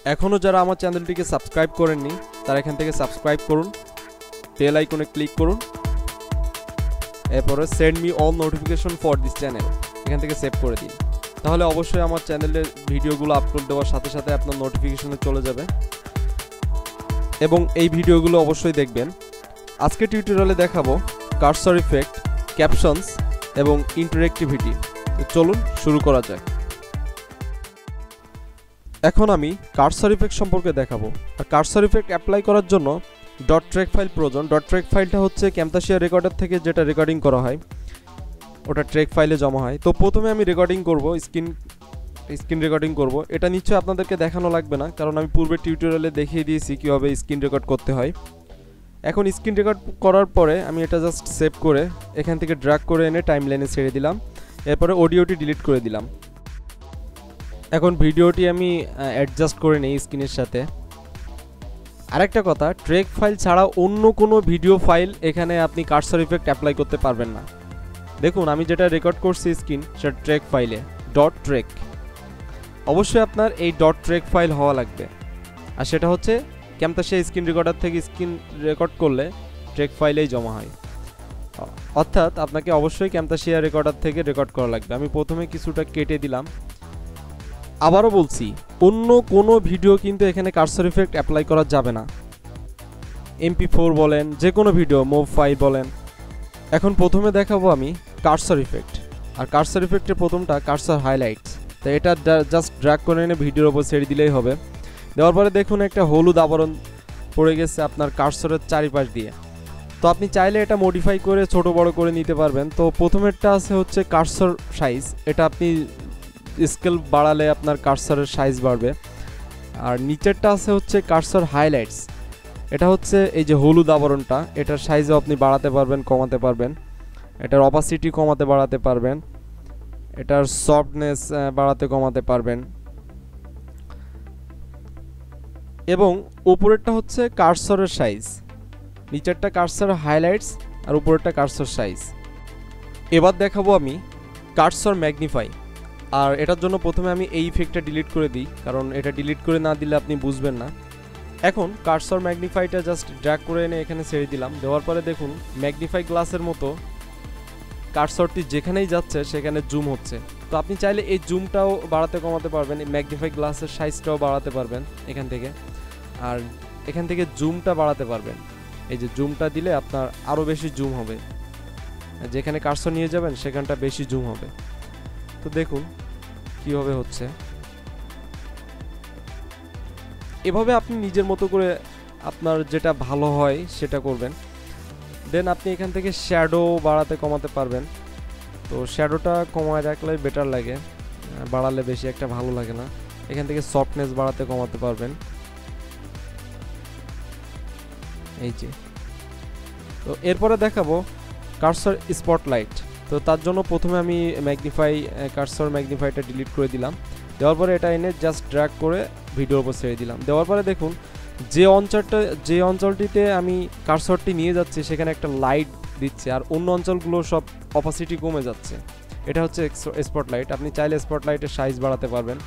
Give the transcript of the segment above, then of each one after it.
এখনো যারা আমার চ্যানেলটিকে সাবস্ক্রাইব করেননি তারা এখান থেকে সাবস্ক্রাইব করুন, বেল আইকনে ক্লিক করুন, এরপরে send me all notification for this channel এখান থেকে সেভ করে দিন। তাহলে অবশ্যই আমার চ্যানেলের ভিডিওগুলো আপলোড দেওয়ার সাথে সাথে আপনার নোটিফিকেশনে চলে যাবে এবং এই ভিডিওগুলো অবশ্যই দেখবেন। আজকে টিউটোরিয়ালে দেখাবো কার্সর ইফেক্ট, ক্যাপশনস এবং ইন্টারঅ্যাক্টিভিটি। তো চলুন শুরু করা যাক। এখন আমি কার্সর ইফেক্ট সম্পর্কে দেখাবো। আর কার্সর ইফেক্ট অ্যাপ্লাই করার জন্য ডট ট্র্যাক ফাইল প্রয়োজন। ডট ট্র্যাক ফাইলটা হচ্ছে ক্যামতাসিয়া রেকর্ডার থেকে যেটা রেকর্ডিং করা হয় ওটা ট্র্যাক ফাইলে জমা হয়। তো প্রথমে আমি রেকর্ডিং করব, স্ক্রিন রেকর্ডিং করব। এটা নিশ্চয়ই আপনাদেরকে দেখানো লাগবে না, কারণ আমি পূর্বে টিউটোরিয়ালে দেখিয়ে দিয়েছি কীভাবে স্ক্রিন রেকর্ড করতে হয়। এখন স্ক্রিন রেকর্ড করার পরে আমি এটা জাস্ট সেভ করে এখান থেকে ড্র্যাগ করে এনে টাইমলাইনে ছেড়ে দিলাম। এরপরে অডিওটি ডিলিট করে দিলাম। এখন ভিডিওটি আমি অ্যাডজাস্ট করে নিই স্ক্রিনের সাথে। আরেকটা কথা, ট্র্যাক ফাইল ছাড়া অন্য কোনো ভিডিও ফাইল এখানে আপনি কার্সর ইফেক্ট অ্যাপ্লাই করতে পারবেন না। দেখুন আমি যেটা রেকর্ড করছি স্ক্রিন, সেটা ট্র্যাক ফাইলে ডট ট্র্যাক। অবশ্যই আপনার এই ডট ট্র্যাক ফাইল হওয়া লাগবে, আর সেটা হচ্ছে ক্যামতাসিয়া স্ক্রিন রেকর্ডার থেকে স্ক্রিন রেকর্ড করলে ট্র্যাক ফাইলেই জমা হয়। অর্থাৎ আপনাকে অবশ্যই ক্যামতাসিয়া রেকর্ডার থেকে রেকর্ড করা লাগবে। আমি প্রথমে কিছুটা কেটে দিলাম। আবারও বলছি, অন্য কোনো ভিডিও কিন্তু এখানে কার্সর ইফেক্ট অ্যাপ্লাই করা যাবে না। MP4 বলেন, যে কোনো ভিডিও, মুভ ফাইল বলেন। এখন প্রথমে দেখাবো আমি কার্সর ইফেক্ট। আর কার্সর ইফেক্টের প্রথমটা কার্সর হাইলাইটস। তো এটা জাস্ট ড্র্যাগ করে এনে ভিডিওর ওপর ছেড়ে দিলেই হবে। দেওয়ার পরে দেখুন একটা হলুদ আবরণ পড়ে গেছে আপনার কার্সরের চারিপাশ দিয়ে। তো আপনি চাইলে এটা মডিফাই করে ছোট বড় করে নিতে পারবেন। তো প্রথমেরটা আছে হচ্ছে কার্সর সাইজ। এটা আপনি স্কেল বাড়ালে আপনার কার্সরের সাইজ বাড়বে। আর নিচেরটা আছে হচ্ছে কার্সর হাইলাইটস। এটা হচ্ছে এই যে হলুদ আবরণটা, এটার সাইজও আপনি বাড়াতে পারবেন, কমাতে পারবেন। এটার অপাসিটি কমাতে বাড়াতে পারবেন, এটার সফটনেস বাড়াতে কমাতে পারবেন। এবং উপরেরটা হচ্ছে কার্সরের সাইজ, নিচেরটা কার্সর হাইলাইটস আর উপরেরটা কার্সর সাইজ। এবার দেখাবো আমি কার্সর ম্যাগনিফাই। আর এটার জন্য প্রথমে আমি এই ইফেক্টটা ডিলিট করে দিই, কারণ এটা ডিলিট করে না দিলে আপনি বুঝবেন না। এখন কার্সর ম্যাগনিফাইটা জাস্ট ড্র্যাগ করে এনে এখানে ছেড়ে দিলাম। দেওয়ার পরে দেখুন ম্যাগনিফাই গ্লাসের মতো কার্সরটি যেখানেই যাচ্ছে সেখানে জুম হচ্ছে। তো আপনি চাইলে এই জুমটাও বাড়াতে কমাতে পারবেন, এই ম্যাগনিফাই গ্লাসের সাইজটাও বাড়াতে পারবেন এখান থেকে। আর এখান থেকে জুমটা বাড়াতে পারবেন। এই যে জুমটা দিলে আপনার আরও বেশি জুম হবে, যেখানে কার্সর নিয়ে যাবেন সেখানটা বেশি জুম হবে। তো দেখুন কীভাবে হচ্ছে। এভাবে আপনি নিজের মতো করে আপনার যেটা ভালো হয় সেটা করবেন। দেন আপনি এখান থেকে শ্যাডো বাড়াতে কমাতে পারবেন। তো শ্যাডোটা কমায় রাখলে বেটার লাগে, বাড়ালে বেশি একটা ভালো লাগে না। এখান থেকে সফটনেস বাড়াতে কমাতে পারবেন। এই যে, তো এরপরে দেখাবো কার্সর স্পটলাইট। তো তার জন্য প্রথমে আমি কার্সর ম্যাগনিফাইটা ডিলিট করে দিলাম। দেওয়ার পরে এটা এনে জাস্ট ড্র্যাগ করে ভিডিওর উপর ছেড়ে দিলাম। দেওয়ার পরে দেখুন যে অঞ্চলটিতে আমি কার্সরটি নিয়ে যাচ্ছি সেখানে একটা লাইট দিচ্ছে, আর অন্য অঞ্চলগুলো সব অপাসিটি কমে যাচ্ছে। এটা হচ্ছে স্পটলাইট। আপনি চাইলে স্পটলাইটের সাইজ বাড়াতে পারবেন,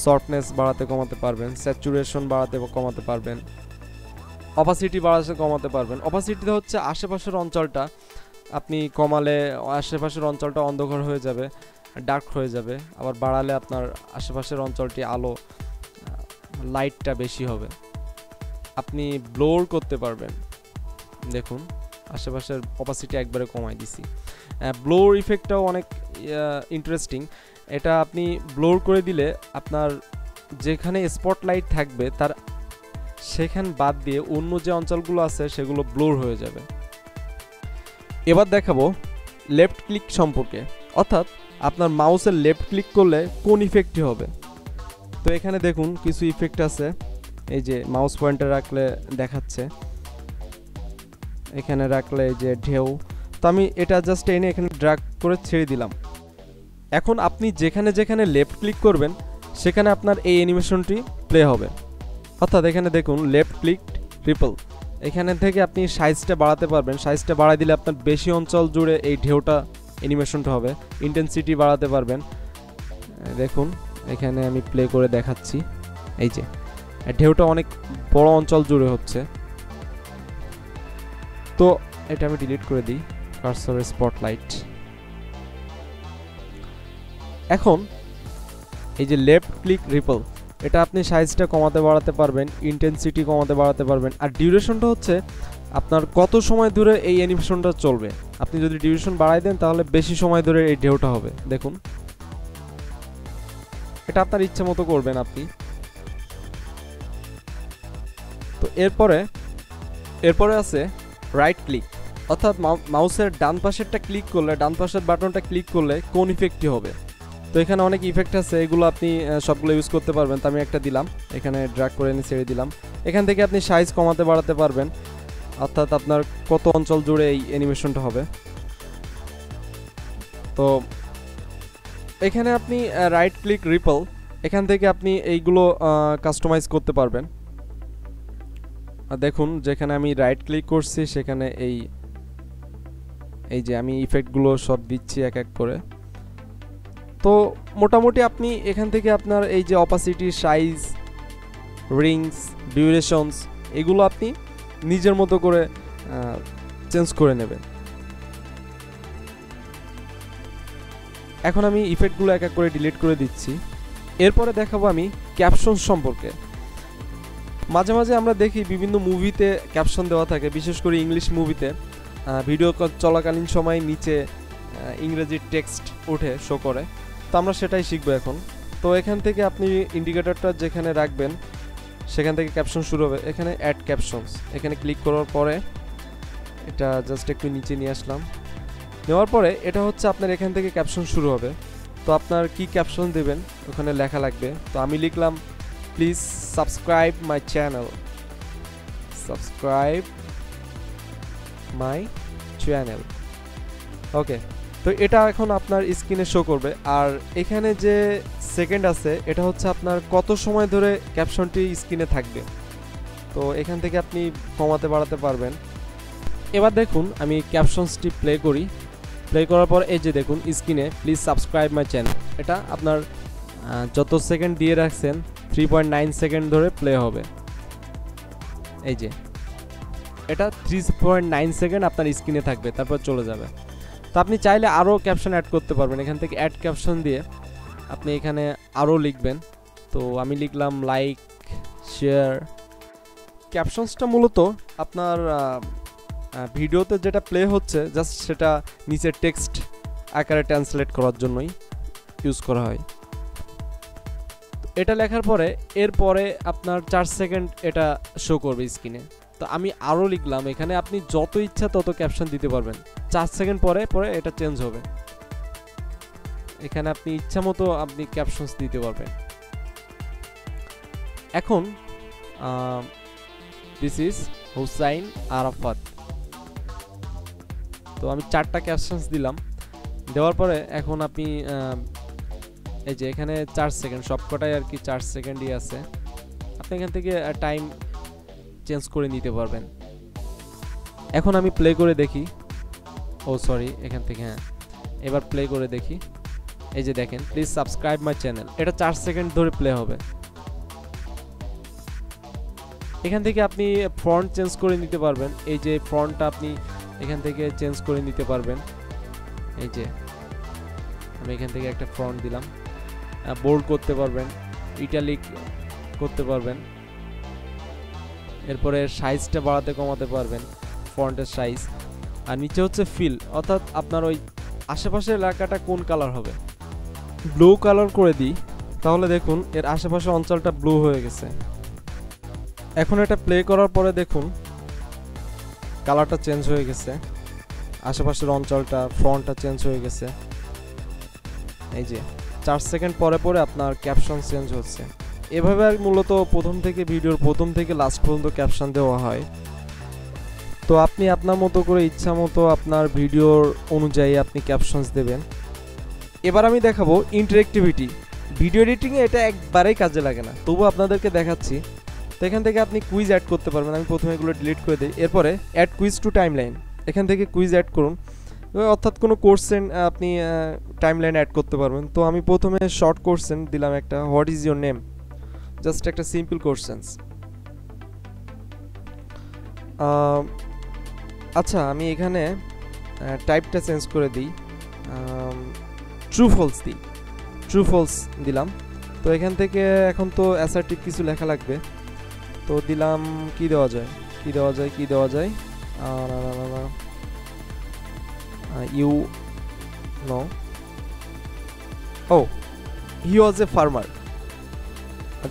সফটনেস বাড়াতে কমাতে পারবেন, স্যাচুরেশন বাড়াতে কমাতে পারবেন, অপাসিটি বাড়াতে কমাতে পারবেন। অপাসিটিতে হচ্ছে আশেপাশের অঞ্চলটা আপনি কমালে আশেপাশের অঞ্চলটা অন্ধকার হয়ে যাবে, ডার্ক হয়ে যাবে। আবার বাড়ালে আপনার আশেপাশের অঞ্চলটি আলো, লাইটটা বেশি হবে। আপনি ব্লোর করতে পারবেন। দেখুন আশেপাশের অপাসিটি একবারে কমাই দিছি। ব্লোর ইফেক্টটাও অনেক ইন্টারেস্টিং। এটা আপনি ব্লোর করে দিলে আপনার যেখানে স্পটলাইট থাকবে তার সেখান বাদ দিয়ে অন্য যে অঞ্চলগুলো আছে সেগুলো ব্লোর হয়ে যাবে। এবার দেখাবো লেফট ক্লিক সম্পর্কে, অর্থাৎ আপনার মাউসের লেফট ক্লিক করলে কোন ইফেক্টটি হবে। তো এখানে দেখুন কিছু ইফেক্ট আছে। এই যে মাউস পয়েন্টার রাখলে দেখাচ্ছে, এখানে রাখলে যে ঢেউ। তো আমি এটা জাস্ট এনে এখানে ড্র্যাগ করে ছেড়ে দিলাম। এখন আপনি যেখানে যেখানে লেফট ক্লিক করবেন সেখানে আপনার এই অ্যানিমেশনটি প্লে হবে। অর্থাৎ এখানে দেখুন লেফট ক্লিক রিপল, এখানে থেকে আপনি সাইজটা বাড়াতে পারবেন। সাইজটা বাড়াই দিলে আপনার বেশি অঞ্চল জুড়ে এই ঢেউটা অ্যানিমেশনটা হবে। ইন্টেন্সিটি বাড়াতে পারবেন। দেখুন এখানে আমি প্লে করে দেখাচ্ছি। এই যে ঢেউটা অনেক বড় অঞ্চল জুড়ে হচ্ছে। তো এটা আমি ডিলিট করে দিই, কার্সর স্পটলাইট। এখন এই যে লেফট ক্লিক রিপল, এটা আপনি সাইজটা কমাতে বাড়াতে পারবেন, ইন্টেন্সিটি কমাতে বাড়াতে পারবেন। আর ডিউরেশনটা হচ্ছে আপনার কত সময় ধরে এই অ্যানিমেশনটা চলবে। আপনি যদি ডিউরেশন বাড়াই দেন তাহলে বেশি সময় ধরে এই ঢেউটা হবে। দেখুন, এটা আপনার ইচ্ছা মতো করবেন আপনি। তো এরপরে আছে রাইট ক্লিক, অর্থাৎ মাউসের ডান পাশেরটা ক্লিক করলে, ডান পাশের বাটনটা ক্লিক করলে কোন ইফেক্টটি হবে। তো এখানে অনেক ইফেক্ট আছে, এগুলো আপনি সবগুলো ইউজ করতে পারবেন। তো আমি একটা দিলাম, এখানে ড্র্যাগ করে এনে ছেড়ে দিলাম। এখান থেকে আপনি সাইজ কমাতে বাড়াতে পারবেন, অর্থাৎ আপনার কত অঞ্চল জুড়ে এই অ্যানিমেশনটা হবে। তো এখানে আপনি রাইট ক্লিক রিপল, এখান থেকে আপনি এইগুলো কাস্টমাইজ করতে পারবেন। দেখুন, যেখানে আমি রাইট ক্লিক করছি সেখানে এই যে আমি ইফেক্টগুলো সব দিচ্ছি এক এক করে। তো মোটামুটি আপনি এখান থেকে আপনার এই যে অপাসিটি, সাইজ, রিংস, ডিউরেশনস, এগুলো আপনি নিজের মতো করে চেঞ্জ করে নেবেন। এখন আমি ইফেক্টগুলো এক এক করে ডিলিট করে দিচ্ছি। এরপরে দেখাবো আমি ক্যাপশন সম্পর্কে। মাঝে মাঝে আমরা দেখি বিভিন্ন মুভিতে ক্যাপশন দেওয়া থাকে, বিশেষ করে ইংলিশ মুভিতে ভিডিও চলাকালীন সময় নিচে ইংরেজি টেক্সট উঠে শো করে। তো আমরা সেটাই শিখবো এখন। তো এখান থেকে আপনি ইন্ডিকেটরটা যেখানে রাখবেন সেখান থেকে ক্যাপশন শুরু হবে। এখানে অ্যাড ক্যাপশনস, এখানে ক্লিক করার পরে এটা জাস্ট একটু নিচে নিয়ে আসলাম। নেওয়ার পরে এটা হচ্ছে আপনার এখান থেকে ক্যাপশন শুরু হবে। তো আপনার কি ক্যাপশন দেবেন ওখানে লেখা লাগবে। তো আমি লিখলাম, please subscribe my channel, subscribe my channel. Okay, তো এটা এখন আপনার স্ক্রিনে শো করবে। আর এখানে যে সেকেন্ড আছে এটা হচ্ছে আপনার কত সময় ধরে ক্যাপশনটি স্ক্রিনে থাকবে। তো এখান থেকে আপনি কমাতে বাড়াতে পারবেন। এবার দেখুন আমি ক্যাপশনসটি প্লে করি। প্লে করার পর এই যে দেখুন স্ক্রিনে, প্লিজ সাবস্ক্রাইব মাই চ্যানেল, এটা আপনার যত সেকেন্ড দিয়ে রাখছেন 3.9 সেকেন্ড ধরে প্লে হবে। এই যে এটা 3.9 সেকেন্ড আপনার স্ক্রিনে থাকবে, তারপর চলে যাবে। তো আপনি চাইলে আরও ক্যাপশন অ্যাড করতে পারবেন। এখান থেকে অ্যাড ক্যাপশন দিয়ে আপনি এখানে আরও লিখবেন। তো আমি লিখলাম লাইক, শেয়ার। ক্যাপশনসটা মূলত আপনার ভিডিওতে যেটা প্লে হচ্ছে জাস্ট সেটা নিচে টেক্সট আকারে ট্রান্সলেট করার জন্যই ইউজ করা হয়। এটা লেখার পরে এরপরে আপনার 4 সেকেন্ড এটা শো করবে স্ক্রিনে। তো আমি আরও লিখলাম, এখানে আপনি যত ইচ্ছা তত ক্যাপশন দিতে পারবেন। 4 সেকেন্ড পরে পরে এটা চেঞ্জ হবে। এখানে আপনি ইচ্ছা মতো আপনি ক্যাপশনস দিতে পারবেন। এখন দিস ইজ হুসাইন আরাফাত। তো আমি 4টা ক্যাপশনস দিলাম। দেওয়ার পরে এখন আপনি এই যে এখানে 4 সেকেন্ড সবকটাই আর কি 4 সেকেন্ডই আছে। আপনি এখান থেকে টাইম চেঞ্জ করে নিতে পারবেন। এখন আমি প্লে করে দেখি। ও সরি, এখান থেকে হ্যাঁ, এবার প্লে করে দেখি। এই যে দেখেন, প্লিজ সাবস্ক্রাইব মাই চ্যানেল, এটা 4 সেকেন্ড ধরে প্লে হবে। এখান থেকে আপনি ফন্ট চেঞ্জ করে নিতে পারবেন। এই যে ফন্টটা আপনি এখান থেকে চেঞ্জ করে নিতে পারবেন। এই যে আমি এখান থেকে একটা ফন্ট দিলাম, বোল্ড করতে পারবেন, ইটালিক করতে পারবেন। এরপরে সাইজটা বাড়াতে কমাতে পারবেন, ফন্টের সাইজ। আর নিচে হচ্ছে ফিল, অর্থাৎ আপনার ওই আশেপাশের এলাকাটা কোন কালার হবে। ব্লু কালার করে দিই, তাহলে দেখুন এর আশেপাশের অঞ্চলটা ব্লু হয়ে গেছে। এখন এটা প্লে করার পরে দেখুন কালারটা চেঞ্জ হয়ে গেছে, আশেপাশের অঞ্চলটা, ফ্রন্টটা চেঞ্জ হয়ে গেছে। এই যে 4 সেকেন্ড পরে পরে আপনার ক্যাপশন চেঞ্জ হচ্ছে। এভাবে মূলত ভিডিওর প্রথম থেকে লাস্ট পর্যন্ত ক্যাপশন দেওয়া হয়। তো আপনি আপনার মতো করে ইচ্ছা মতো আপনার ভিডিওর অনুযায়ী আপনি ক্যাপশনস দেবেন। এবার আমি দেখাবো ইন্টারেক্টিভিটি। ভিডিও এডিটিংয়ে এটা একবারেই কাজে লাগে না, তবু আপনাদেরকে দেখাচ্ছি। তো এখান থেকে আপনি কুইজ অ্যাড করতে পারবেন। আমি প্রথমে এগুলো ডিলিট করে দিই। এরপরে অ্যাড কুইজ টু টাইমলাইন, এখান থেকে কুইজ অ্যাড করুন, অর্থাৎ কোনো কোশ্চেন আপনি টাইমলাইন অ্যাড করতে পারবেন। তো আমি প্রথমে শর্ট কোশ্চেন দিলাম একটা, what is your name, just একটা সিম্পল কোশ্চেন্স। আচ্ছা আমি এখানে টাইপটা চেঞ্জ করে দিই, ট্রু ফলস দিই, ট্রু ফলস দিলাম। তো এখান থেকে এখন তো অ্যাসার্টিভ কিছু লেখা লাগবে, তো দিলাম কি দেওয়া যায়, কি দেওয়া যায়, কি দেওয়া যায়, you know, oh he was a farmer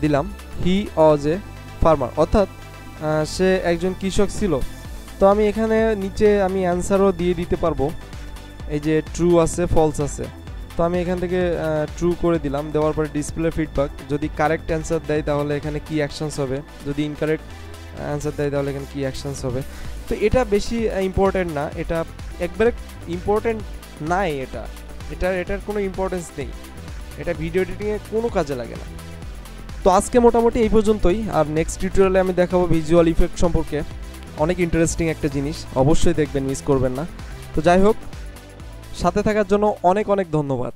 দিলাম, হি ওয়াজ এ ফার্মার, অর্থাৎ সে একজন কৃষক ছিল। তো আমি এখানে নিচে আমি অ্যান্সারও দিয়ে দিতে পারবো, এই যে ট্রু আছে ফলস আছে, তো আমি এখান থেকে ট্রু করে দিলাম। দেওয়ার পরে ডিসপ্লে ফিডব্যাক, যদি কারেক্ট অ্যান্সার দেয় তাহলে এখানে কি অ্যাকশনস হবে, যদি ইনকারেক্ট অ্যান্সার দেয় তাহলে এখানে কি অ্যাকশনস হবে। তো এটা বেশি ইম্পর্টেন্ট না, এটা একবারে ইম্পর্টেন্ট নাই, এটার কোনো ইম্পর্টেন্স নেই, এটা ভিডিও এডিটিংয়ে কোনো কাজে লাগে না। তো আজকে মোটামুটি এই পর্যন্তই, আর নেক্সট টিউটোরিয়ালে আমি দেখাবো ভিজুয়াল ইফেক্ট সম্পর্কে, অনেক ইন্টারেস্টিং একটা জিনিস, অবশ্যই দেখবেন, মিস করবেন না। তো যাই হোক, সাথে থাকার জন্য অনেক অনেক ধন্যবাদ।